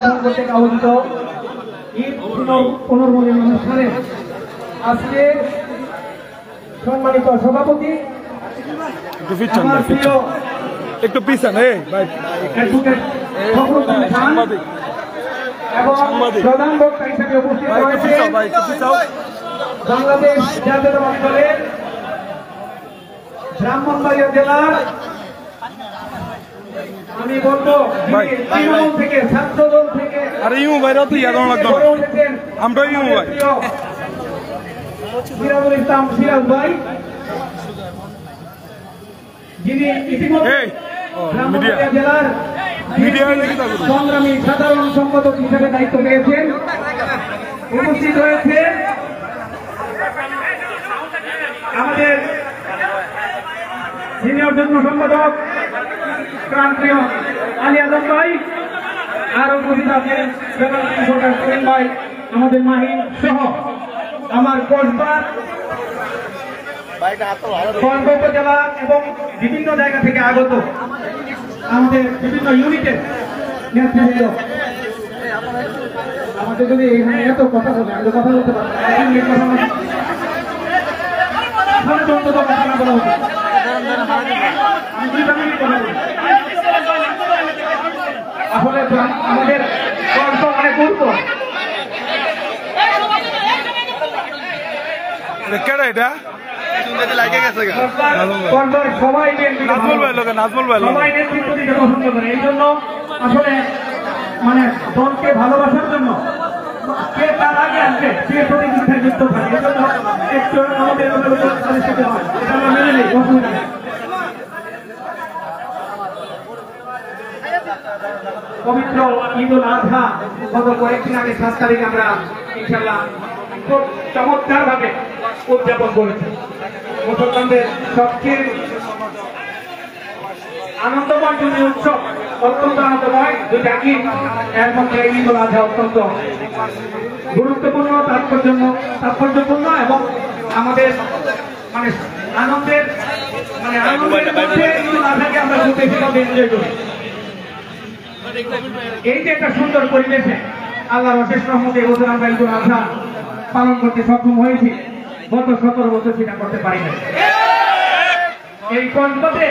কর্তৃক আয়োজিত ঈদ পুনর্মিলন অনুষ্ঠানে আজকে সম্মানিত সভাপতি একটু পিছনে এবং প্রধান বক্তা হিসেবে উপস্থিত রয়েছে বাংলাদেশ জাতীয়তাবাদী দলের ব্রাহ্মণবাড়িয়া জেলার আমি বলবো তৃণমূল থেকে ছাত্রদল থেকে সিরাজুল ইসলাম সিরাজ ভাই যিনি ইতিমধ্যে ব্রাহ্মণবাড়িয়া জেলার সংগ্রামী সাধারণ সম্পাদক হিসেবে দায়িত্ব পেয়েছেন উপস্থিত হয়েছে আমাদের সিনিয়র যুগ্ম সম্পাদক প্রাণপ্রিয় আলী আজম ভাই আর উপস্থিত আছেন সরকার করিম ভাই আমাদের মাহিন সহ আমার কসবা উপজেলা এবং বিভিন্ন জায়গা থেকে আগত আমাদের বিভিন্ন ইউনিটের নেতৃবৃন্দ আমাদের যদি এখানে এত কথা বলে আমি কথা বলতে পারি আসলে আমাদের গল্প অনেক গুরুত্ব সবাই নেতৃত্ব দিতে পছন্দ করে এই জন্য আসলে মানে দলকে ভালোবাসার জন্য কে তার আগে আসবে সে প্রতিযোগিতায় যুক্ত থাকে এই জন্য একটু আমাদের মেনে নেই অসুবিধা নেই। পবিত্র ঈদ উল আজহা গত কয়েকদিন আগে 7 তারিখ আমরা ইনশাআল্লাহ খুব চমৎকার ভাবে উদযাপন করেছি। মুসলমানদের সবচেয়ে আনন্দময় দুটি উৎসব অত্যন্ত আনন্দময় দুইটা ঈদ এর মধ্যে ঈদ উল আজহা অত্যন্ত গুরুত্বপূর্ণ তাৎপর্যপূর্ণ এবং আমাদের মানে আনন্দের মধ্যে ঈদ উল আজহাকে আমরা বেশিভাবে এনজয় করি। এই যে একটা সুন্দর পরিবেশে আল্লাহর অশেষ রহমতে এবছর আমরা ঈদ উল আজহা পালন করতে সক্ষম হয়েছি। গত 17 বছর সেটা করতে পারি না। এই কনকতে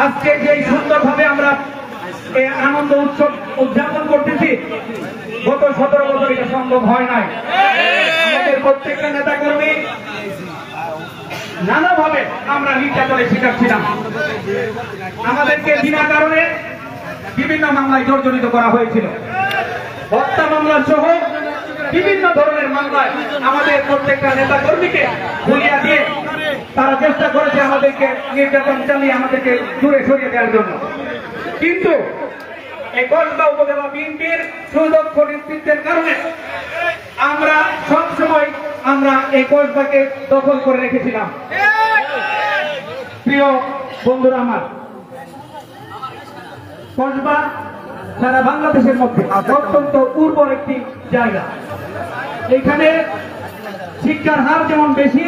আজকে যে সুন্দরভাবে আমরা এই আনন্দ উৎসব উদযাপন করতেছি গত 17 বছর এটা সম্ভব হয় নাই। আমাদের প্রত্যেকটা নেতা কর্মী নানাভাবে আমরা নির্যাতনের শিকার ছিলাম। আমাদেরকে বিনা কারণে বিভিন্ন মামলায় জর্জরিত করা হয়েছিল। হত্যা মামলা সহ বিভিন্ন ধরনের মামলায় আমাদের প্রত্যেকটা নেতা কর্মীকে ভুলিয়ে দিয়ে তারা চেষ্টা করেছে আমাদেরকে নির্যাতন চালিয়ে আমাদেরকে দূরে সরিয়ে দেওয়ার জন্য। কিন্তু এই কসবা উপজেলা বিএনপির সুদক্ষ নেতৃত্বের কারণে আমরা সবসময় এই কসবাকে দখল করে রেখেছিলাম। প্রিয় বন্ধুরা আমার, কসবা সারা বাংলাদেশের মধ্যে অত্যন্ত উর্বর একটি জায়গা। এখানে শিক্ষার হার যেমন বেশি,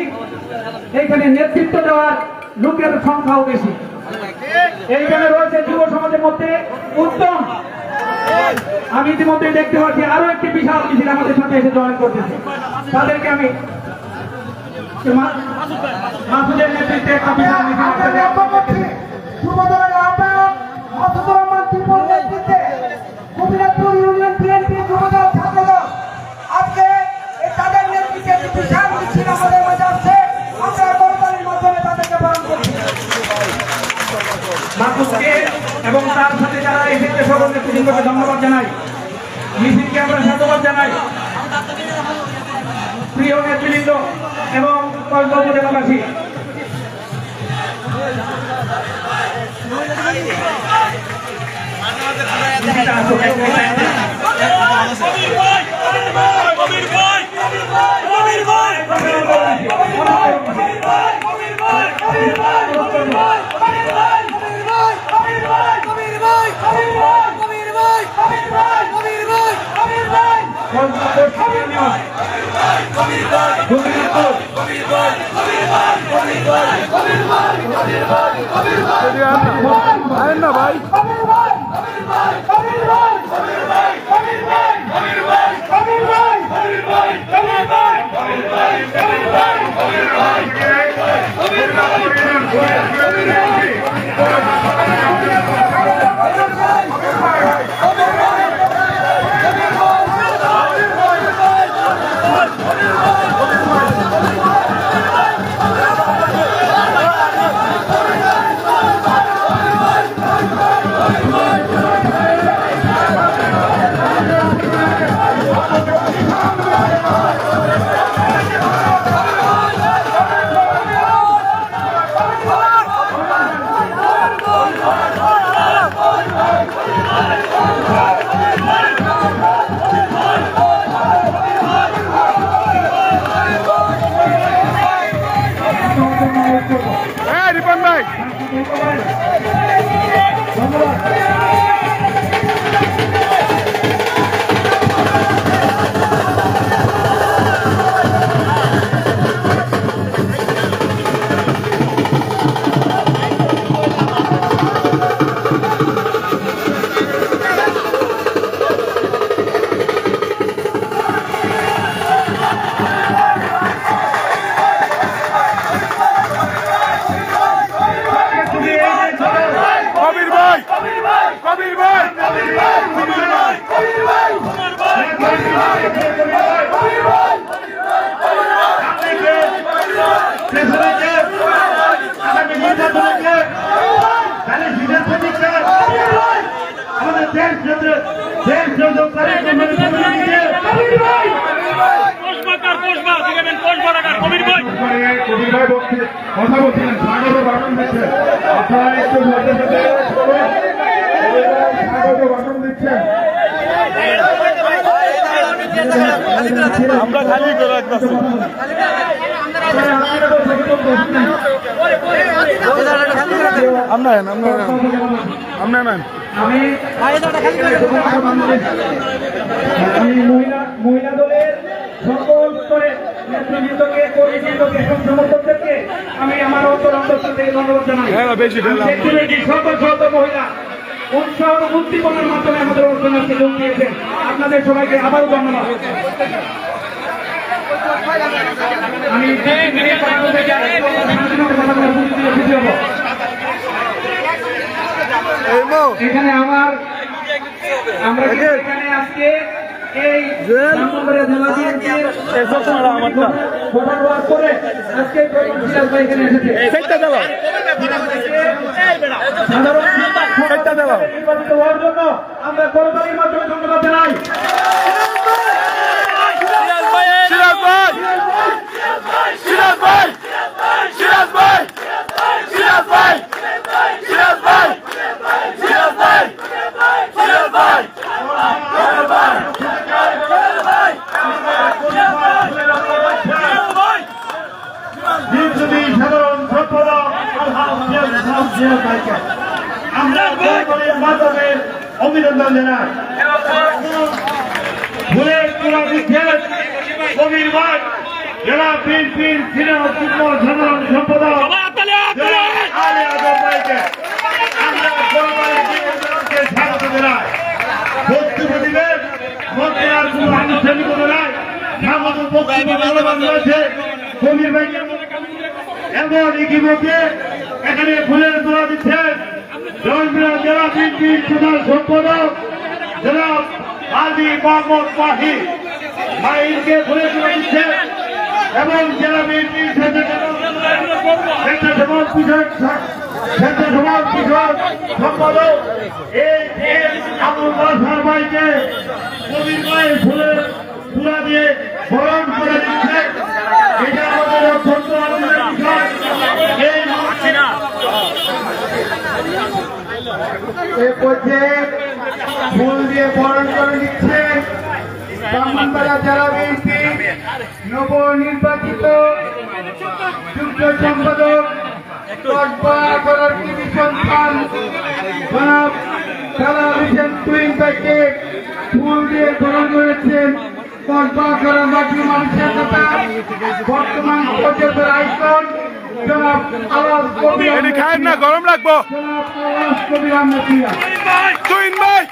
এখানে নেতৃত্ব দেওয়ার লোকের সংখ্যাও বেশি। এইখানে রয়েছে যুব সমাজের মধ্যে উত্তম। আমি ইতিমধ্যে দেখতে পাচ্ছি আরো একটি বিশাল মিছিল আমাদের সাথে এসে জয়েন করতেছে। তাদেরকে আমি মাসুদের নেতৃত্বে একটা বিশাল মিছিল মাসুদকে এবং তার সাথে যারা এসেছে সকল নেতৃবৃন্দকে ধন্যবাদ জানাই। মিছিলকে আমরা সাধুবাদ জানাই। প্রিয় নেতৃবৃন্দ এবং কসবা উপজেলাবাসী, ভাই কবির ভাই কথা বলছিলেন স্বাগত ভাষণ দিচ্ছেন আপনারা একটু সাথে সাথে স্বাগত ভাষণ দিচ্ছেন আমরা খালি করে রাখতেছি আপনার আমি মহিলা দলের সকল স্তরে নেতৃবৃন্দকে কর্মীবৃন্দকে এবং সমর্থকদেরকে আমি আমার অন্তর থেকে ধন্যবাদ জানাই। বেশি শত মহিলা উৎসাহ ও উদ্দীপনার মাধ্যমে আমাদের অনুষ্ঠানকে যোগ দিয়েছেন। আপনাদের সবাইকে আবারও ধন্যবাদ। আমি এখানে আমরা এখানে আজকে এই জেলা করে আজকে এখানে এসেছে নির্বাচিত হওয়ার জন্য আমরা করতালির মাধ্যমে ধন্যবাদ জানাই। সাধারণ সম্পাদক আমরা মাধ্যমে অভিনন্দন জানাই। ফুলের তোলা দিচ্ছেন কবির ভাই জেলা বিএনপির সিনিয়র যুগ্ম সাধারণ সম্পাদক আলী আজম ভাইকে আমরা স্বাগত জানাই। বক্তব্য দিবেন বক্তব্যের কোনো আনুষ্ঠানিকতা নাই, স্বাগত বক্তব্য রয়েছে কবির ভাইকে এবং ইতিমধ্যে এখানে ফুলের তোলা দিচ্ছেন জেলা বিএনপির সাধারণ সম্পাদক জনাব আলী মোহাম্মদ ওয়াহিদ মাহিনকে ফুলের তোলা দিচ্ছেন এবং জেলা বিএনপির স্বেচ্ছাসেবক সম্পাদক আবুল বাসার ভাইকে কবির ভাই ফুলের তোলা দিয়ে বরণ করে দিচ্ছেন। এটা আমাদের অত্যন্ত আনন্দের বিষয়। এই পর্যায়ে ফুল দিয়ে বরণ করে দিচ্ছে ব্রাহ্মণবাড়িয়া জেলা বিএনপি নবনির্বাচিত যুগ্ম সম্পাদক কসবা কৃতি সন্তান জনাব সালাম হোসেন তুহিন ভাইকে ফুল দিয়ে বরণ করেছেন। কসবা করার মাটির মানুষের কথা বর্তমান পর্যটন আইকন জনাব আওয়াজ কবির খায় না গরম লাগবো জনাব আওয়াজ কবির আহমেদ মিয়া। তুহিন ভাই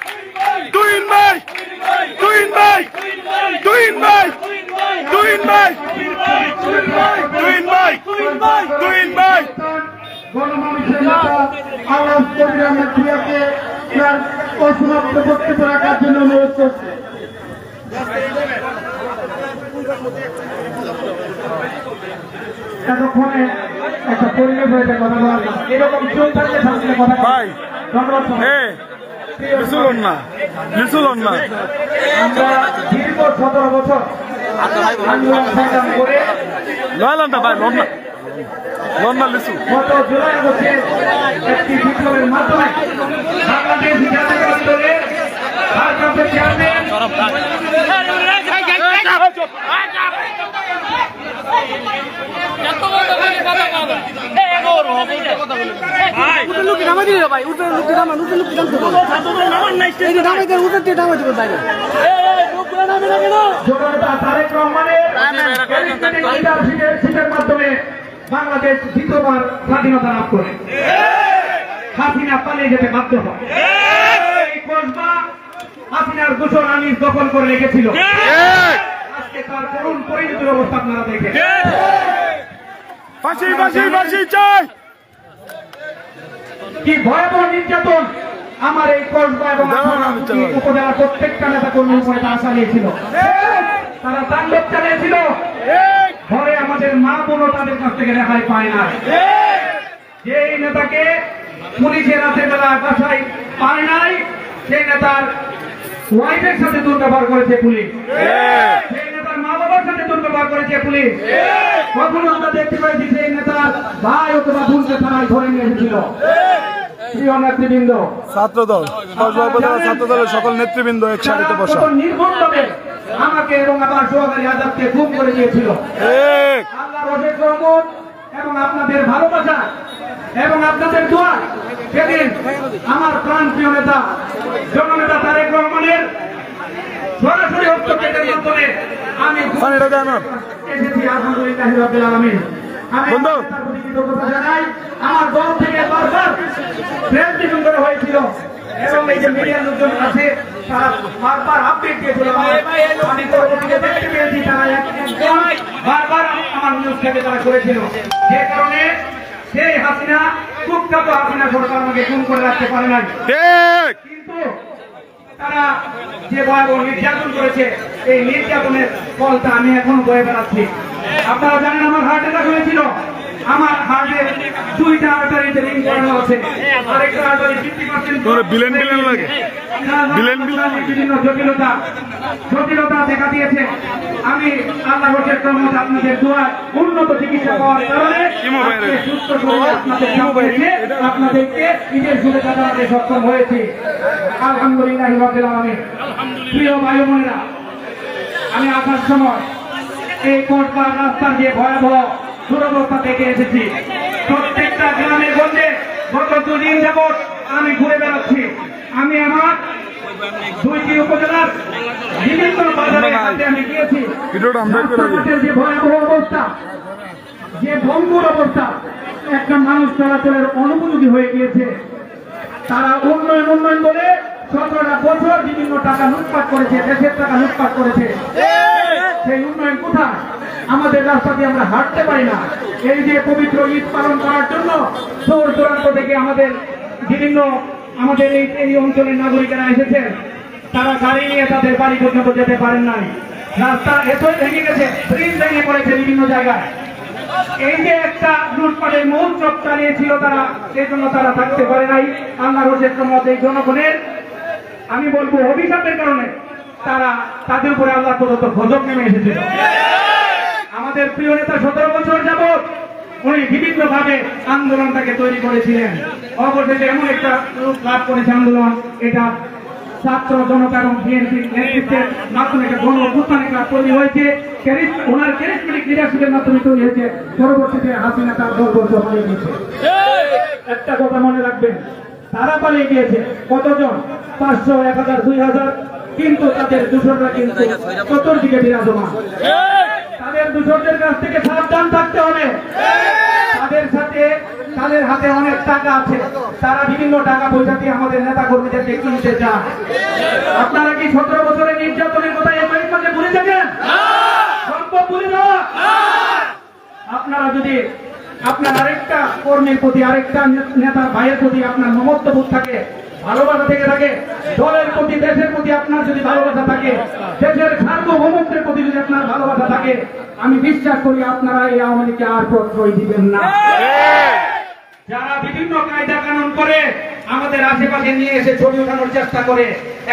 তুহিন ভাই তুহিন ভাই তুহিন ভাই তুহিন ভাই তুহিন ভাই তুহিন ভাই গণমানুষের নেতা আওয়াজ কবির আহমেদ মিয়াকে তার অসমাপ্ত বক্তব্য রাখার জন্য অনুরোধ করছে। এতক্ষণে একটা পরিবেশ হয়েছে কথা বলার জন্য। এরকম চুল থাকলে থাকলে কথা ভাই ধন্যবাদ। লিচুলন না লিচুলন না আমরা দীর্ঘ 17 বছর আন্দোলন সংগ্রাম করে লয়লাম না ভাই লন না লিচু গত জুলাই আগস্টে একটি বিপ্লবের মাধ্যমে বাংলাদেশ জাতীয়তাবাদী দলের ভারপ্রাপ্ত চেয়ারম্যান জননেতা তারেক রহমানের সিটের মাধ্যমে বাংলাদেশ দ্বিতীয়বার স্বাধীনতা লাভ করে হাসিনা পালিয়ে যেতে বাধ্য হয়। এই কসবা হাসিনার দূষণ আনিস দখল করে রেখেছিল। আজকে তার করুণ পরিণতির অবস্থা আপনারা দেখেন। ফাঁসি ফাঁসি ফাঁসি চাই কি ভয়াবহ নির্যাতন আমার এই কসবা এবং উপজেলা প্রত্যেকটা নেতা কর্মীর উপরে তারা চালিয়েছিল। তারা তাণ্ডব চালিয়েছিল। ঘরে আমাদের মা বোনও তাদের কাছ থেকে রেহাই পায় না। যেই নেতাকে পুলিশের রাতের বেলা বাসায় পায় নাই সেই নেতার ওয়াইফের সাথে দুর্ব্যবহার করেছে পুলিশ, সেই নেতার মা বাবার সাথে দুর্ব্যবহার করেছে পুলিশ। কখনো আমরা দেখতে পাইছি সেই নেতার ভাই অথবা বোনকে থানায় ধরে নিয়ে এসেছিল। প্রিয় নেতৃবৃন্দ, ছাত্রদল ছাত্রদলের সকল নেতৃবৃন্দ এক সারিতে বসা নির্মমভাবে আমাকে এবং আমার সহকারী আজাদকে গুম করে দিয়েছিল। আল্লাহর অশেষ রহমত এবং আপনাদের ভালোবাসা এবং আপনাদের দোয়া, সেদিন আমার প্রাণ প্রিয় নেতা জননেতা তারেক রহমানের সরাসরি হস্তক্ষেপের মাধ্যমে আমি এসেছি। আলহামদুলিল্লাহ রাব্বিল আলামিন। আমি তার প্রতি কৃতজ্ঞতা জানাই। আমার দল থেকে বারবার প্রেস করা হয়েছিল এবং এই যে মিডিয়ার লোকজন আছে তারা বারবার আপডেট দিয়েছিল। আমি পরবর্তীতে দেখতে পেয়েছি তারা একদম বারবার আমার নিউজ থেকে তারা করেছিল, যে কারণে সেই হাসিনা কুখ্যাত হাসিনা সরকার আমাকে খুন করে রাখতে পারে নাই। কিন্তু তারা যে ভয়াবহ নির্যাতন করেছে, এই নির্যাতনের ফলটা আমি এখন বয়ে বেড়াচ্ছি। আপনারা জানেন আমার হার্ট অ্যাটাক হয়েছিল। আমার হার্টের 2টা আর্টারিতে রিং করানো আছে, আরেকটা আর্টারি 50% লাগে বিভিন্ন জটিলতা দেখা দিয়েছে। আমি আল্লাহর অশেষ রহমত আপনাদের দোয়ায় উন্নত চিকিৎসা পাওয়ার কারণে সুস্থ শরীরে আপনাদেরকে ঈদের শুভেচ্ছা জানাতে সক্ষম হয়েছি। আলহামদুলিল্লাহ রাব্বিল আলামিন। প্রিয় ভাই বোনেরা, আমি আসার সময় এই কোটপাড় রাস্তার যে ভয়াবহ দুরবস্থা দেখে এসেছি। প্রত্যেকটা গ্রামে গঞ্জে গত 2 দিন যাবৎ আমি ঘুরে বেড়াচ্ছি। আমি আমার 2টি উপজেলার বিভিন্ন বাজারে আমি গিয়েছি। যে ভয়াবহ অবস্থা, যে ভঙ্গুর অবস্থা, একটা মানুষ চলাচলের অনুপযোগী হয়ে গিয়েছে। তারা উন্নয়ন বলে 17টা বছর বিভিন্ন টাকা লুটপাট করেছে, দেশের টাকা লুটপাট করেছে। সেই উন্নয়ন কোথায়? আমাদের রাস্তা দিয়ে আমরা হাঁটতে পারি না। এই যে পবিত্র ঈদ পালন করার জন্য দূর দূরান্ত থেকে আমাদের এই অঞ্চলের নাগরিকেরা এসেছেন, তারা গাড়ি নিয়ে তাদের বাড়ি পর্যন্ত যেতে পারেন নাই। রাস্তা এতই ভেঙে গেছে, ব্রিজ ভেঙে পড়েছে বিভিন্ন জায়গায়। এই যে একটা লুটপাটের মহোৎসব চালিয়েছিল তারা, সেই জন্য তারা থাকতে পারে নাই। আল্লাহর অশেষ রহমত এই জনগণের, আমি বলবো অভিশাপের কারণে তারা তাদের উপরে আল্লাহ প্রদত্ত গজব নেমে এসেছিল। আমাদের প্রিয় নেতা 17 বছর যাবৎ উনি বিভিন্ন ভাবে আন্দোলনটাকে তৈরি করেছিলেন। অবশেষে এমন একটা রূপ লাভ করেছে আন্দোলন, এটা ছাত্র জনতা এবং বিএনপির নেতৃত্বের মাধ্যমে একটা গণ অভ্যুত্থানের কাজ তৈরি হয়েছে। ওনার ক্যারিজমেটিক লিডারশিপের মাধ্যমে তৈরি হয়েছে। পরবর্তীতে হাসিনা তার দলবদ্ধ পালিয়ে গিয়েছে। একটা কথা মনে রাখবেন, তারা পালিয়ে গিয়েছে কতজন? 500, 1000, 2000, কিন্তু তাদের দূষণরা কিন্তু চতুর্দিকে বিরাজমান। তাদের দূষণদের কাছ থেকে সাবধান থাকতে হবে। তাদের হাতে অনেক টাকা আছে, তারা বিভিন্ন টাকা পয়সা দিয়ে আমাদের নেতা কর্মীদেরকে কিনতে চায়। আপনারা কি 17 বছরের নির্যাতনের কথা এই মাঝে ভুলে যাবেন? সম্ভব ভুলে যাওয়া? আপনারা যদি আপনার আরেকটা কর্মীর প্রতি, আরেকটা নেতার ভাইয়ের প্রতি আপনার মমত্ববোধ থাকে, ভালোবাসা থেকে থাকে, দলের প্রতি, দেশের প্রতি আপনার যদি ভালোবাসা থাকে, দেশের সার্বভৌমত্বের প্রতি যদি আপনার ভালোবাসা থাকে, আমি বিশ্বাস করি আপনারা এই আওয়ামী লীগকে আর প্রশ্রয় দিবেন না। যারা বিভিন্ন কায়দা কানুন করে আমাদের আশেপাশে নিয়ে এসে ছবি ওঠানোর চেষ্টা করে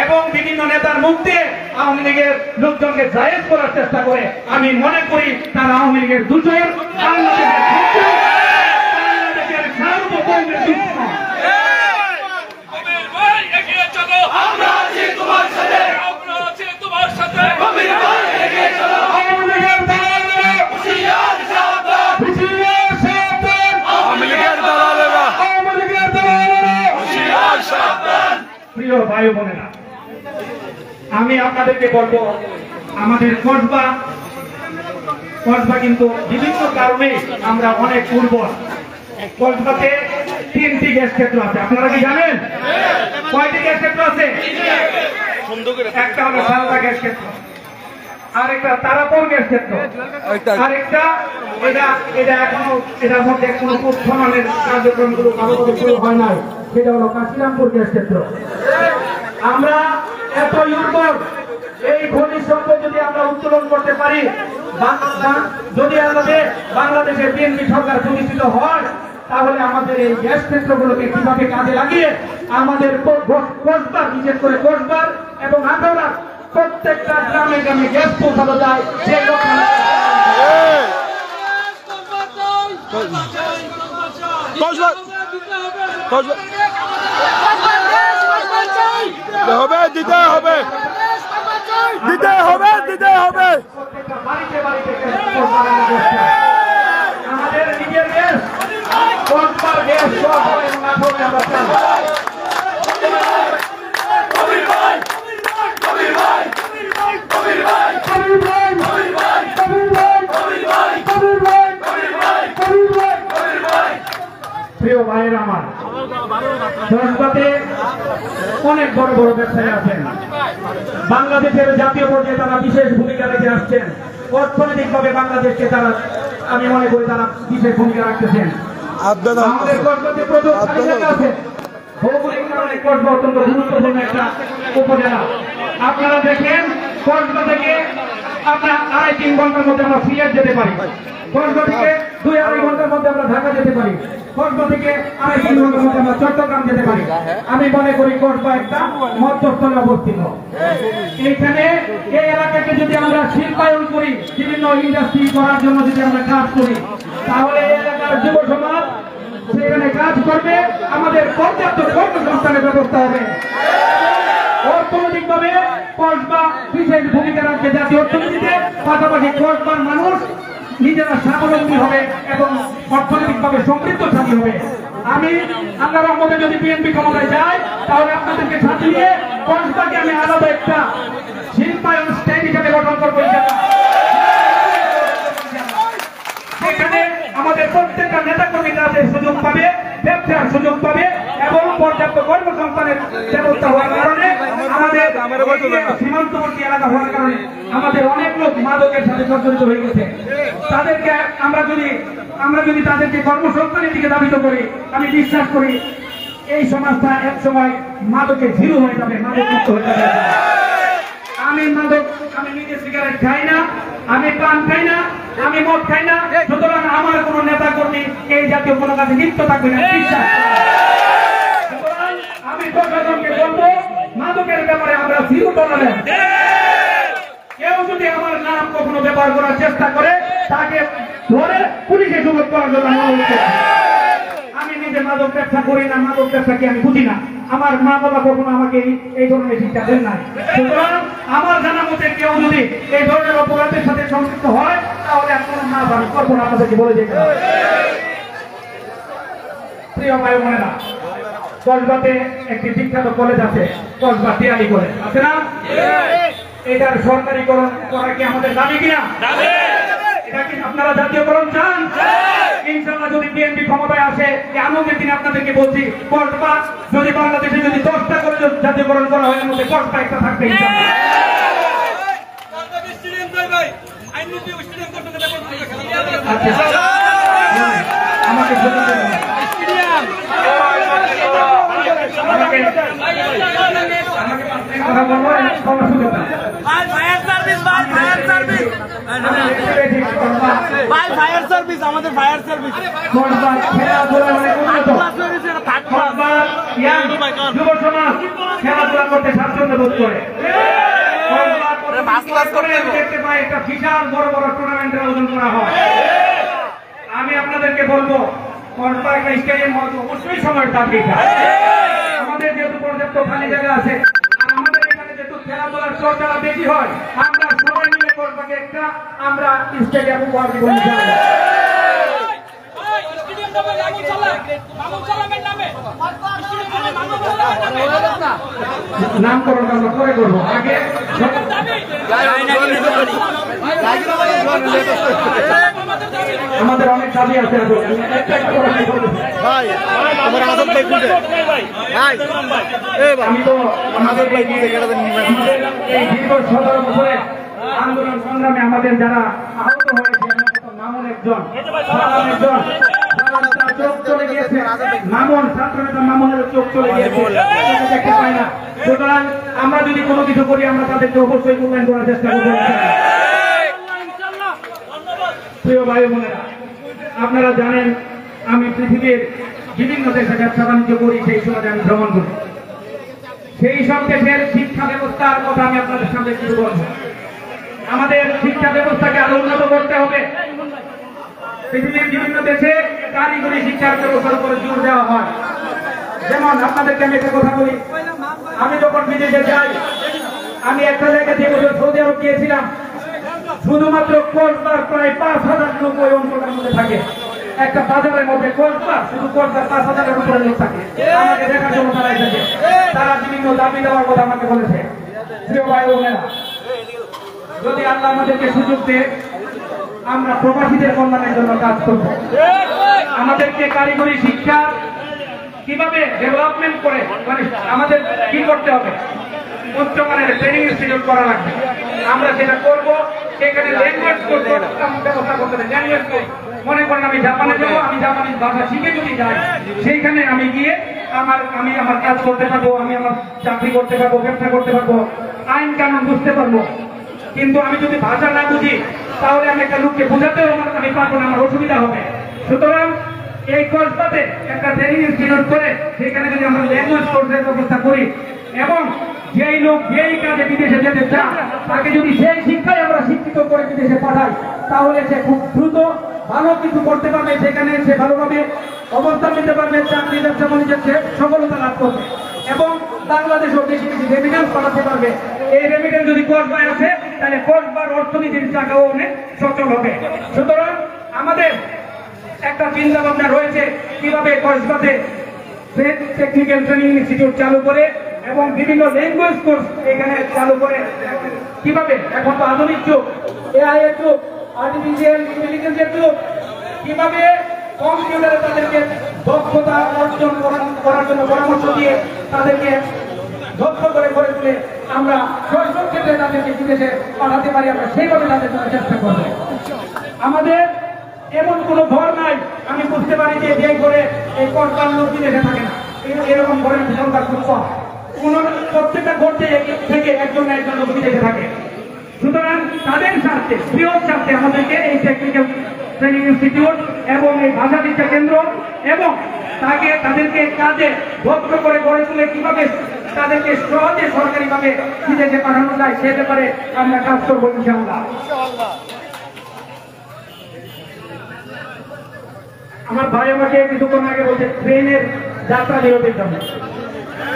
এবং বিভিন্ন নেতার মুখ দিয়ে আওয়ামী লীগের লোকজনকে জায়েজ করার চেষ্টা করে, আমি মনে করি তারা আওয়ামী লীগের দূষণ, বাংলাদেশের সার্বভৌমের দুশ্মন। প্রিয় ভাই বোনেরা, আমি আপনাদেরকে বলবো, আমাদের কসবা কিন্তু বিভিন্ন কারণে আমরা অনেক উর্বর। কসবাতে 3টি গ্যাস ক্ষেত্র আছে, আপনারা কি জানেন? কয়টি গ্যাস ক্ষেত্র আছে? একটা হলো সালদা গ্যাস ক্ষেত্র, আরেকটা তারাপুর গ্যাস ক্ষেত্র, আরেকটা এটার মধ্যে কোনো উত্খননের কার্যক্রমগুলো ভালোভাবে শুরু হয় নাই, সেটা হলো কাশিরামপুর গ্যাস ক্ষেত্র। আমরা এত উর্বর, এই খনিজ সম্পদ যদি আমরা উত্তোলন করতে পারি, যদি আমাদের বাংলাদেশের বিএনপি সরকার প্রতিষ্ঠিত হয়, তাহলে আমাদের এই গ্যাস ক্ষেত্রগুলোকে কিভাবে কাজে লাগিয়ে আমাদের কোষবার, বিশেষ করে কোষবার এবং আন্দোলন প্রত্যেকটা গ্রামে গ্রামে গ্যাস পৌঁছানো যায়, যে লক্ষ্য দিতে হবে প্রত্যেকটা বাড়িতে বাড়িতে আমাদের নিজের গ্যাস, কোষবার গ্যাস সব হয় এবং আসলে আমরা চাই। প্রিয় ভাইয়ের আমার, জনপদে অনেক বড় বড় ব্যবসায়ী আছেন, বাংলাদেশের জাতীয় পর্যায়ে তারা বিশেষ ভূমিকা রেখে আসছেন, অর্থনৈতিকভাবে বাংলাদেশকে তারা, আমি মনে করি তারা বিশেষ ভূমিকা রাখতেছেন। আমাদের কসবাতে প্রচুর খালি জায়গা আছে, ভৌগোলিক কারণে কসবা অত্যন্ত গুরুত্বপূর্ণ একটা উপজেলা। আপনারা দেখেন কসবা থেকে আপনার 2.5-3 ঘন্টার মধ্যে আমরা সিলেট যেতে পারি, কসবা থেকে 2-2.5 ঘন্টার মধ্যে আমরা ঢাকা যেতে পারি, কসবা থেকে 2.5-3 ঘন্টার মধ্যে আমরা চট্টগ্রাম যেতে পারি। আমি মনে করি কসবা একটা মধ্যস্থলে অবস্থিত। এইখানে এই এলাকাকে যদি আমরা শিল্পায়ন করি, বিভিন্ন ইন্ডাস্ট্রি করার জন্য যদি আমরা কাজ করি, তাহলে এই এলাকার যুব সমাজ সেখানে কাজ করবে, আমাদের পর্যাপ্ত কর্মসংস্থানের ব্যবস্থা হবে। অর্থনৈতিকভাবে কসবা বিশেষ ভূমিকা রাখবে জাতীয় অর্থনীতিতে, পাশাপাশি কসবার মানুষ নিজেরা স্বাবলম্বী হবে এবং অর্থনৈতিকভাবে সমৃদ্ধশালী হবে। আমি আল্লাহর রহমতে যদি বিএনপি ক্ষমতায় যায়, তাহলে আপনাদেরকে সাথে নিয়ে কসবাকে আমি আলাদা একটা শিল্পায়ন স্টেট হিসেবে গঠন করবো। সেখানে আমাদের প্রত্যেকটা নেতাকর্মী কাজের সুযোগ পাবে, ব্যবসার সুযোগ পাবে এবং পর্যাপ্ত কর্মসংস্থানের ব্যবস্থা হওয়ার কারণে আমাদের সীমান্তবর্তী এলাকা হওয়ার কারণে আমাদের অনেক লোক মাদকের সাথে জড়িত হয়ে গেছে। তাদেরকে আমরা যদি তাদেরকে কর্মসংস্থানের দিকে ধাবিত করি, আমি বিশ্বাস করি এই সমাজটা এক সময় মাদকে জিরো হয়ে যাবে, মাদক মুক্ত হয়ে যাবে। আমি নিজে সিগারেট খাই না, আমি পান খাই না, আমি মদ খাই না, সুতরাং আমার কোন নেতা কর্মী এই জাতীয় কোনো কাজে লিপ্ত থাকবে না, বিশ্বাস। সুতরাং আমি প্রশাসনকে বলবো, মাদকের ব্যাপারে আমরা জিরো টলারেন্স। কেউ যদি আমার নাম কখনো ব্যবহার করার চেষ্টা করে, তাকে ধরে পুলিশে সুযোগ করার জন্য অনুরোধ করব। আমি নিজে মাদক ব্যবসা করি না, মাদক ব্যবসাকে আমি বুঝি না, আমার মা বাবা কখনো আমাকে এই ধরনের শিক্ষা দেন নাই। সুতরাং আমার জানা মতে কেউ যদি এই ধরনের অপরাধের সাথে সংযুক্ত হয়, তাহলে আপনারা না পারেন, কখনো আপনাদেরকে বলে যেতে হবে। প্রিয় ভাই বোনেরা, কসবাতে একটি বিখ্যাত কলেজ আছে, কসবা টিয়ালি কলেজ আছে না? এটার সরকারিকরণ করা কি আমাদের দাবি কিনা? এটা কি আপনারা জাতীয়করণ চান? ইনশাআল্লাহ যদি বিএনপি ক্ষমতায় আসে, আনন্দের দিনে আপনাদেরকে বলছি, কসবা যদি বাংলাদেশে যদি 10টা করে জাতীয়করণ করা হয়, এর মধ্যে কসবা একটা থাকবে ইনশাআল্লাহ। আমাকে আমাদের ফায়ার সার্ভিস যুব সমাজ খেলাধুলা করতে স্বাচ্ছন্দ্য বোধ করে, দেখতে পাই একটা বিশাল বড় বড় টুর্নামেন্টের আয়োজন করা হয়। আমি আপনাদেরকে বলবো, কসবা একটা স্টেডিয়াম হয়তো অবশ্যই সময়ের দাবি। আমাদের যেহেতু পর্যাপ্ত খালি জায়গা আছে, আর আমাদের এখানে যেহেতু খেলাধুলার চর্চাটা বেশি হয়, আমরা সবাই মিলে কসবাকে একটা আমরা স্টেডিয়াম উপহার দিব। নামকরণ আমরা পরে করবো, আগে আমাদের অনেক দাবি আছে। আমি তো আমাদের এই দীর্ঘ 17 বছরে আন্দোলন সংগ্রামে আমাদের যারা আহত হয়েছে, মামুন একজন, চোখ চলে গিয়েছে, মামুন ছাত্র নেতা মামুনের চোখ চলে গিয়েছে, দেখতে পাই না। সুতরাং আমরা যদি কোনো কিছু করি, আমরা তাদেরকে অবশ্যই মূল্যায়ন করার চেষ্টা করবো। প্রিয় ভাই বোনেরা, আপনারা জানেন আমি পৃথিবীর বিভিন্ন দেশে ব্যবসা বাণিজ্য করি, সেই সময় আমি ভ্রমণ করি। সেই সব দেশের শিক্ষা ব্যবস্থার কথা আমি আপনাদের সামনে কিছু বলবো। আমাদের শিক্ষা ব্যবস্থাকে আরো উন্নত করতে হবে। পৃথিবীর বিভিন্ন দেশে কারিগরি শিক্ষার ব্যবস্থার উপরে জোর দেওয়া হয়। যেমন আপনাদেরকে আমি একটা কথা বলি, আমি যখন বিদেশে যাই, আমি একটা জায়গা থেকে সৌদি আরব গিয়েছিলাম, শুধুমাত্র কসবার প্রায় 5,000 লোক ওই অঞ্চলের মধ্যে থাকে। একটা বাজারের মধ্যে কসবার, শুধু কসবার 5,000-এর উপরে লোক থাকে। আমাকে দেখার জন্য তারা এসেছে, তারা বিভিন্ন দাবি দেওয়ার কথা আমাকে বলেছে। প্রিয় ভাই বোনেরা, যদি আল্লাহ আমাদেরকে সুযোগ দেয়, আমরা প্রবাসীদের কল্যাণের জন্য কাজ করব। আমাদেরকে কারিগরি শিক্ষা কিভাবে ডেভেলপমেন্ট করে, মানে আমাদের কি করতে হবে, উচ্চমানের ট্রেনিং ইনস্টিটিউট করা লাগবে। আমরা সেটা করব। সেখানে ল্যাঙ্গুয়েজ কোর্স ব্যবস্থা করতে হবে। ল্যাঙ্গুয়েজ কোর্স, মনে করেন আমি জাপানে যাবো, আমি জাপানিজ ভাষা শিখে যদি যাই, সেইখানে আমি গিয়ে আমি আমার কাজ করতে পারবো, আমি আমার চাকরি করতে পারবো, ব্যবসা করতে পারবো, আইন কানুন বুঝতে পারবো। কিন্তু আমি যদি ভাষা না বুঝি, তাহলে আমি একটা লোককে বোঝাতেও আমি পারবো না, আমার অসুবিধা হবে। সুতরাং এই কোর্সটাতে একটা ট্রেনিং ইনস্টিটিউট করে সেখানে যদি আমরা ল্যাঙ্গুয়েজ কোর্সের ব্যবস্থা করি, এবং যেই লোক যেই কাজে বিদেশে যেতে চান, তাকে যদি সেই শিক্ষায় আমরা শিক্ষিত করে বিদেশে পাঠাই, তাহলে সে খুব দ্রুত ভালো কিছু করতে পারবে, সেখানে সে ভালোভাবে অবস্থান নিতে পারবে, চাকরি ব্যবসা বাণিজ্যের সে সফলতা লাভ করবে, এবং বাংলাদেশও বেশি বেশি রেমিটেন্স পাঠাতে পারবে। এই রেমিটেন্স যদি কসবায় আসে, তাহলে কসবার অর্থনীতির চাকাও অনেক সচল হবে। সুতরাং আমাদের একটা চিন্তা ভাবনা রয়েছে কিভাবে কসবাতে টেকনিক্যাল ট্রেনিং ইনস্টিটিউট চালু করে এবং বিভিন্ন ল্যাঙ্গুয়েজ কোর্স এখানে চালু করে, কিভাবে এখন তো আধুনিক যুগ, এআই এর যুগ, আর্টিফিশিয়াল ইন্টেলিজেন্সের যুগ, কিভাবে কম্পিউটারে তাদেরকে দক্ষতা অর্জন করার জন্য পরামর্শ দিয়ে তাদেরকে দক্ষ করে গড়ে তুলে আমরা সব ক্ষেত্রে তাদেরকে বিদেশে পাঠাতে পারি, আমরা সেইভাবে তাদের জন্য চেষ্টা করব। আমাদের এমন কোনো ঘর নাই, আমি বুঝতে পারি যে ঘরে এই কর্তার লোক বিদেশে থাকে না, এরকম ঘরের সংখ্যা খুব কম। প্রত্যেকটা ঘর থেকে একজন না একজন লোক বিদেশে থাকে। সুতরাং তাদের স্বার্থে, প্রিয় স্বার্থে আমাদেরকে এই টেকনিক্যাল ট্রেনিং ইনস্টিটিউট এবং এই ভাষা শিক্ষা কেন্দ্র এবং তাদেরকে কাজে দক্ষ করে গড়ে তুলে কিভাবে তাদেরকে সহজে সরকারিভাবে বিদেশে পাঠানো যায়, সে ব্যাপারে আমরা কাজ করবো ইনশাআল্লাহ। আমার ভাই আমাকে কিছুক্ষণ আগে বলছে ট্রেনের যাত্রা বিরতির জন্য।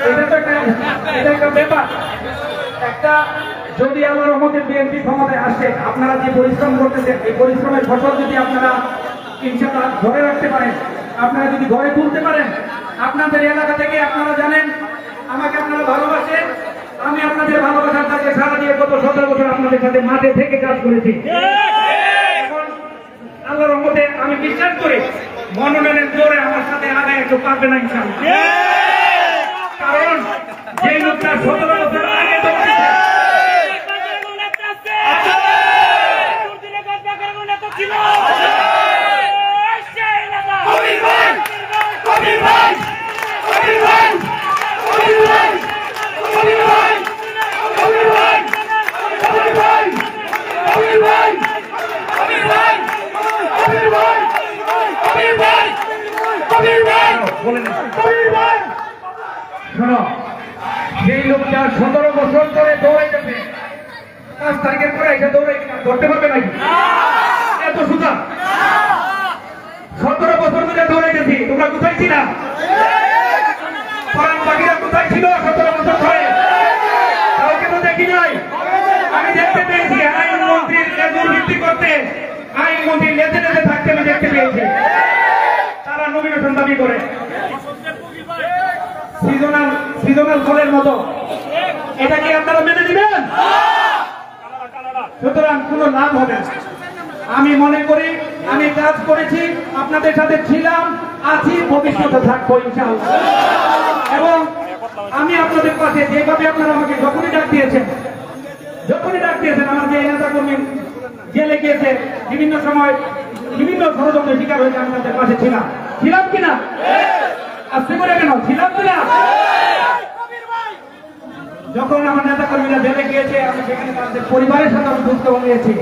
এটা তো একটা ব্যাপার। একটা যদি আমার আমাদের বিএনপি ক্ষমতায় আসে, আপনারা যে পরিশ্রম করতেছেন, এই পরিশ্রমের ফসল যদি আপনারা ইনশাআল্লাহ ধরে রাখতে পারেন, আপনারা যদি ঘরে তুলতে পারেন, আপনাদের এলাকা থেকে আপনারা জানেন আমাকে আপনারা ভালোবাসেন, আমি আপনাদের ভালোবাসার কাছে সারা দিয়ে গত 17 বছর আপনাদের সাথে মাঠে থেকে কাজ করেছি। এখন আল্লাহর রহমতে আমি বিশ্বাস করি মনোনয়নের জোরে আমার সাথে আগায় একটু পারবে না ইনশাআল্লাহ। কারণ যেই লোকটা 17 বছর আগে দৌড়েছে, শোনো, সেই লোকটা 17 বছর ধরে দৌড়াইতেছে, 5 তারিখের পরে এটা দৌড়াই ধরতে পারবে নাকি? এত সুতা 17 বছর ধরে দৌড়াইতেছি, তোমরা কোথায় ছিলা? পরান পাখিরা কোথায় ছিল 17 বছর ধরে? কাউকে তো দেখি নাই। আমি দেখতে পেয়েছি আইনমন্ত্রীর দুর্নীতি করতে, আইনমন্ত্রীর লেজে লেজে থাকতে আমি দেখতে পেয়েছি। তারা নমিনেশন দাবি করে সিজনাল ফলের মতো। এটা কি আপনারা মেনে নেবেন? সুতরাং কোন লাভ হবে না। আমি মনে করি আমি কাজ করেছি, আপনাদের সাথে ছিলাম, আছি, ভবিষ্যতে থাকবো ইনশাআল্লাহ। এবং আমি আপনাদের পাশে যেভাবে আপনারা আমাকে যখনই ডাক দিয়েছেন আমার যে নেতা কর্মী জেলে গিয়েছে, বিভিন্ন সময় বিভিন্ন ষড়যন্ত্রের শিকার হয়েছে, আমি তাদের পাশে ছিলাম কিনা? আসতে করে কেন ছিলাম কিনা? যখন আমার নেতা কর্মীরা জেলে গিয়েছে, আমি সেখানে তাদের পরিবারের সাথে আমি যুক্ত হয়েছি।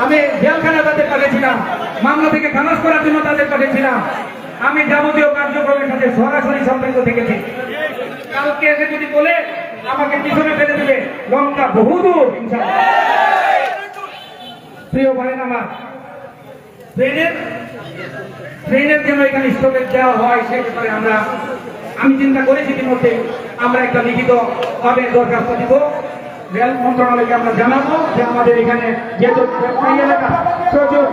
আমি জেলখানা তাদের পাঠিয়েছিলাম, মামলা থেকে খালাস করার জন্য তাদের পাঠিয়েছিলাম। আমি যাবতীয় কার্যক্রমের সাথে সরাসরি সম্পৃক্ত থেকেছি। কালকে এসে যদি বলে আমাকে পিছনে ফেলে দেবে, লঙ্কা বহুদূর ইনশাআল্লাহ। প্রিয় ভাইয়ের আমার, ট্রেনের জন্য এখানে স্টপেজ দেওয়া হয়, সে ব্যাপারে আমি চিন্তা করেছি ইতিমধ্যে আমরা একটা লিখিত ভাবে দরখাস্ত দিব রেল মন্ত্রণালয়কে। আমরা জানাবো যে আমাদের এখানে যেহেতু এলাকা প্রচুর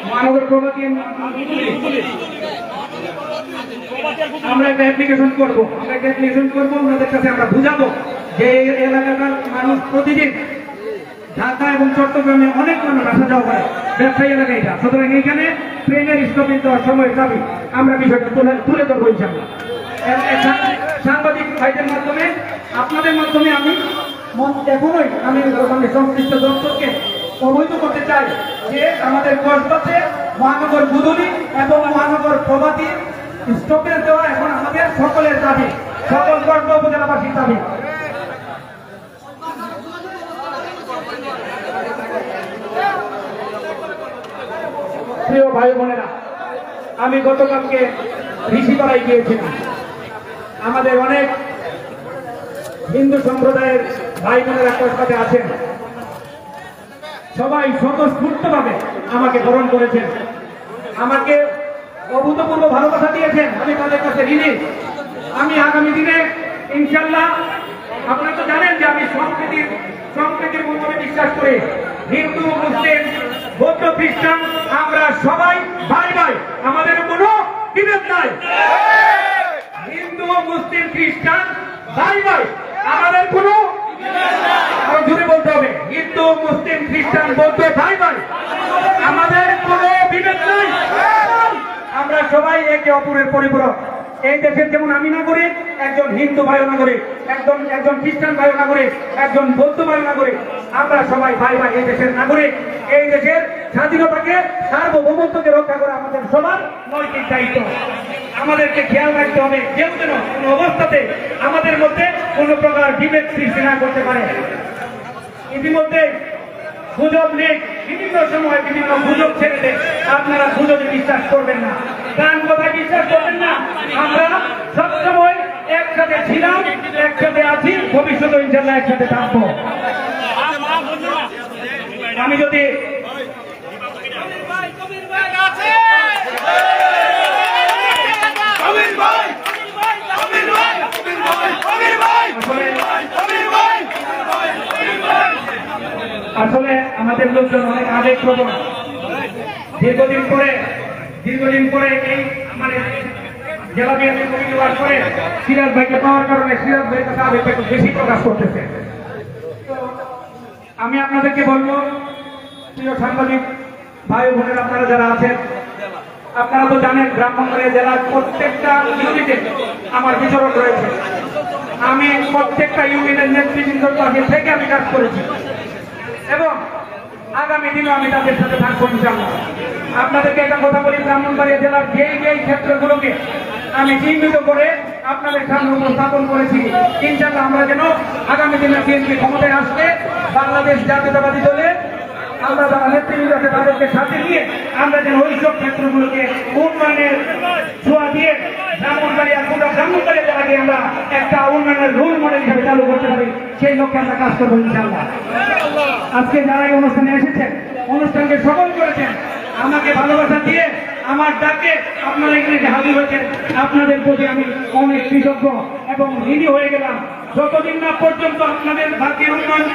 মহানগর প্রগতি, আমরা একটা অ্যাপ্লিকেশন করবো ওনাদের কাছে। আমরা বুঝাবো যে এই এলাকাটার মানুষ প্রতিদিন ঢাকা এবং চট্টগ্রামে অনেক মানুষ আসা যাওয়া করে, ব্যবসায়ী এলাকা এটা। সুতরাং এইখানে ট্রেনের স্টপেজ দেওয়ার সময় দাবি আমরা বিষয়টা তুলে ধরবো ইনশাআল্লাহ। সাংবাদিক ভাইদের মাধ্যমে, আপনাদের মাধ্যমে আমি এখনোই সংশ্লিষ্ট দপ্তরকে অবহিত করতে চাই যে আমাদের কসবাতে মহানগর বুধনী এবং মহানগর প্রভাতী স্টপেজ দেওয়া এখন আমাদের সকলের দাবি, সকল কসবা উপজেলাবাসীর দাবি। প্রিয় ভাই বোনেরা, আমি গতকালকে ঋষিপাড়ায় গিয়েছিলাম। আমাদের অনেক হিন্দু সম্প্রদায়ের ভাই বোনেরা কসবাতে আছেন, সবাই স্বতঃস্ফূর্তভাবে আমাকে বরণ করেছেন, আমাকে অভূতপূর্ব ভালোবাসা দিয়েছেন। আমি তাদের কাছে ঋণী। আমি আগামী দিনে ইনশাআল্লাহ, আপনারা তো জানেন যে আমি সম্প্রীতির মধ্যে বিশ্বাস করি। হিন্দু, মুসলিম, বৌদ্ধ, খ্রিস্টান আমরা সবাই ভাই ভাই, আমাদের কোনো বিভেদ নাই। হিন্দু, মুসলিম, খ্রিস্টান ভাই ভাই, আমাদের কোনো, আরো জোরে বলতে হবে, হিন্দু, মুসলিম, খ্রিস্টান, বৌদ্ধ ভাই ভাই, আমাদের কোনো বিভেদ নাই। আমরা সবাই একে অপরের পরিপূরক। এই দেশের যেমন আমি নাগরিক, একজন হিন্দু ভাইও নাগরিক, একজন খ্রিস্টান ভাইও নাগরিক, একজন বৌদ্ধ ভাইও নাগরিক, আমরা সবাই ভাই ভাই এই দেশের নাগরিক। এই দেশের স্বাধীনতাকে, সার্বভৌমত্বকে রক্ষা করা আমাদের সবার নৈতিক দায়িত্ব। আমাদেরকে খেয়াল রাখতে হবে কেউ যেন কোন অবস্থাতে আমাদের মধ্যে কোন প্রকার বিভেদ সৃষ্টি না করতে পারে। ইতিমধ্যে গুজব নেই, বিভিন্ন সময় বিভিন্ন গুজব ছেড়ে দেয়, আপনারা গুজবে বিশ্বাস করবেন না, গান কথায় বিশ্বাস করবেন না। আমরা সবসময় একসাথে ছিলাম, একসাথে আছি, ভবিষ্যতে ইনশাআল্লাহ একসাথে থাকবো। আমি যদি আসলে আমাদের লোকজন অনেক আবেগপ্রবণ। দীর্ঘদিন পরে এই জেলা বিএনপি কমিটি ওয়ার্ক করে সিরাজ ভাইকে পাওয়ার কারণে সিরাজ ভাইয়ের কাছে আবেগটা একটু বেশি প্রকাশ করতেছে। আমি আপনাদেরকে বলবো, প্রিয় সাংবাদিক ভাই বোনেরা, আপনারা যারা আছেন, আপনারা তো জানেন ব্রাহ্মণবাড়িয়া জেলার প্রত্যেকটা ইউনিটে আমার বিচরণ রয়েছে। আমি প্রত্যেকটা ইউনিটের নেতৃবৃন্দ থেকে আমি কাজ করেছি এবং আগামী দিনও আমি তাদের সাথে থাকবো ইনশাআল্লাহ। আপনাদেরকে একটা কথা বলি, ব্রাহ্মণবাড়িয়া জেলার যেই ক্ষেত্রগুলোকে আমি চিহ্নিত করে আপনাদের সামনে উপস্থাপন করেছি, ইনশাআল্লাহ আমরা যেন আগামী দিনে বিএনপি ক্ষমতায় আসলে বাংলাদেশ জাতীয়তাবাদী দলে আমরা যারা নেতৃবৃন্দ আছে তাদেরকে সাথে নিয়ে আমরা যেন ওইসব ক্ষেত্রগুলোকে উন্নয়নের ছোঁয়া দিয়ে ব্রাহ্মণবাড়িয়া জেলাকে আমরা একটা উন্নয়নের রোল মডেল হিসেবে চালু করতে পারি, সেই লক্ষ্যে আমরা কাজ করবো ইনশাআল্লাহ। আজকে যারা এই অনুষ্ঠানে এসেছেন, অনুষ্ঠানকে সফল করেছেন, আমাকে ভালোবাসা দিয়ে আমার ডাকে আপনারা এখানে হাজির হয়েছেন, আপনাদের প্রতি আমি অনেক কৃতজ্ঞ এবং ঋণী হয়ে গেলাম। যতদিন না পর্যন্ত আপনাদের ভাগ্যের উন্নয়ন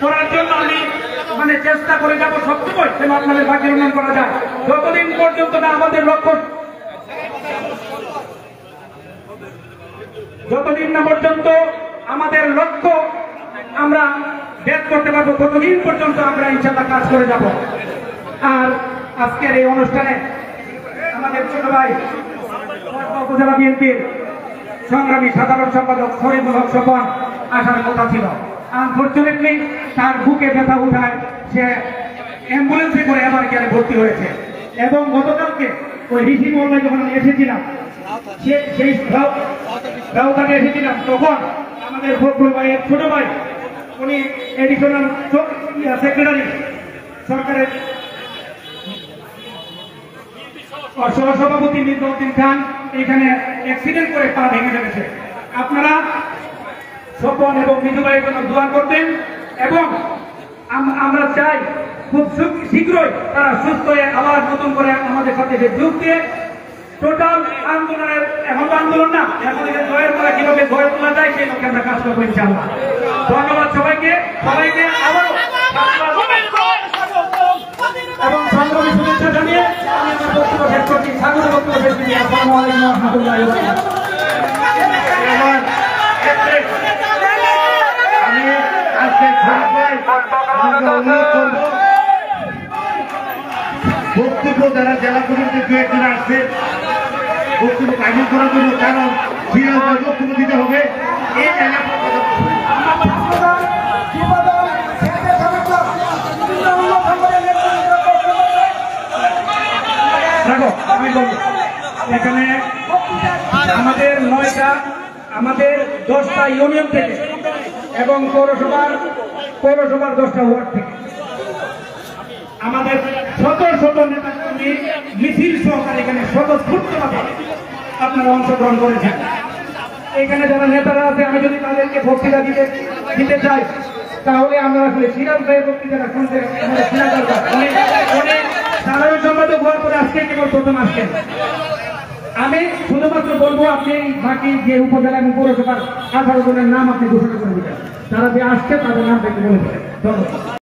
করার জন্য আমি চেষ্টা করে যাবো সবসময় যেন আপনাদের ভাগ্যের উন্নয়ন করা যায়, যতদিন পর্যন্ত না আমাদের লক্ষ্য, যতদিন না পর্যন্ত আমাদের লক্ষ্য আমরা ভেদ করতে পারবো, ততদিন পর্যন্ত আমরা ইনশাআল্লাহ কাজ করে যাব। আর আজকের এই অনুষ্ঠানে আমাদের ছোট ভাই উপজেলা বিএনপির সংগ্রামী সাধারণ সম্পাদক শরীফুল হক স্বপন আসার কথা ছিল। আনফরচুনেটলি তার বুকে ব্যথা উঠায় সে অ্যাম্বুলেন্সে করে আমার কেয়ারে ভর্তি হয়েছে এবং গতকালকে ওই ঋষি মহল্লায় যখন আমি এসেছিলাম, সেই রাউতাকে এসেছিলাম, তখন আমাদের ফখরুল ভাইয়ের ছোট ভাই, উনি এডিশনাল সেক্রেটারি সরকারের সহসভাপতি মির্জাউদ্দিন খান এখানে অ্যাক্সিডেন্ট করে পা ভেঙে ফেলেছে। আপনারা স্বপন এবং মিজু ভাইয়ের জন্য দোয়া করবেন এবং আমরা চাই খুব শীঘ্রই তারা সুস্থ হয়ে আবার নতুন করে আমাদের সাথে যে যোগ দিয়ে টোটাল আন্দোলনের এখন আন্দোলন না, এখন জয়ের পরে কিভাবে গড়ে তোলা যায় সেই লক্ষ্যে আমরা কাজ করবো ইনশাআল্লাহ। ধন্যবাদ সবাইকে আবারও এবং সংগ্রামী শুভেচ্ছা জানিয়ে আমি আমার বক্তব্য শেষ করছি। স্বাগত বক্তব্য শেষ করছি। আসসালামু আলাইকুম ওয়া রাহমাতুল্লাহি ওয়া বারাকাতুহু। আমি আজকে অনুরোধ করব বক্তব্য যারা জেলা কমিটিতে দু একজন আসছে বক্তব্য কাহিনী করার জন্য, কারণ সিরিয়াল বক্তব্য দিতে হবে। এই দেখো আমি বলবো এখানে আমাদের 9টা আমাদের 10টা ইউনিয়ন থেকে এবং পৌরসভার 10টা ওয়ার্ড থেকে আমাদের শত শত নেতা কর্মী মিছিল সহকারে এখানে স্বতঃস্ফূর্তভাবে আপনারা অংশগ্রহণ করেছেন। এখানে যারা নেতারা আছে আমি যদি তাদেরকে বক্তৃতা দিতে চাই তাহলে আমরা আসলে সিরাজ ভাইয়ের বক্তৃতাটা শুনতে আমাদের শোনা দরকার। উনি সাধারণ সম্পাদক হওয়ার পরে আজকে কেবল প্রথম আসছেন। আমি শুধুমাত্র বলবো আপনি বাকি যে উপজেলা এবং পৌরসভার 18 জনের নাম আপনি ঘোষণা করে দিবেন, যারা যে আসছে তাদের নাম দেখে বলে দেবেন। ধন্যবাদ।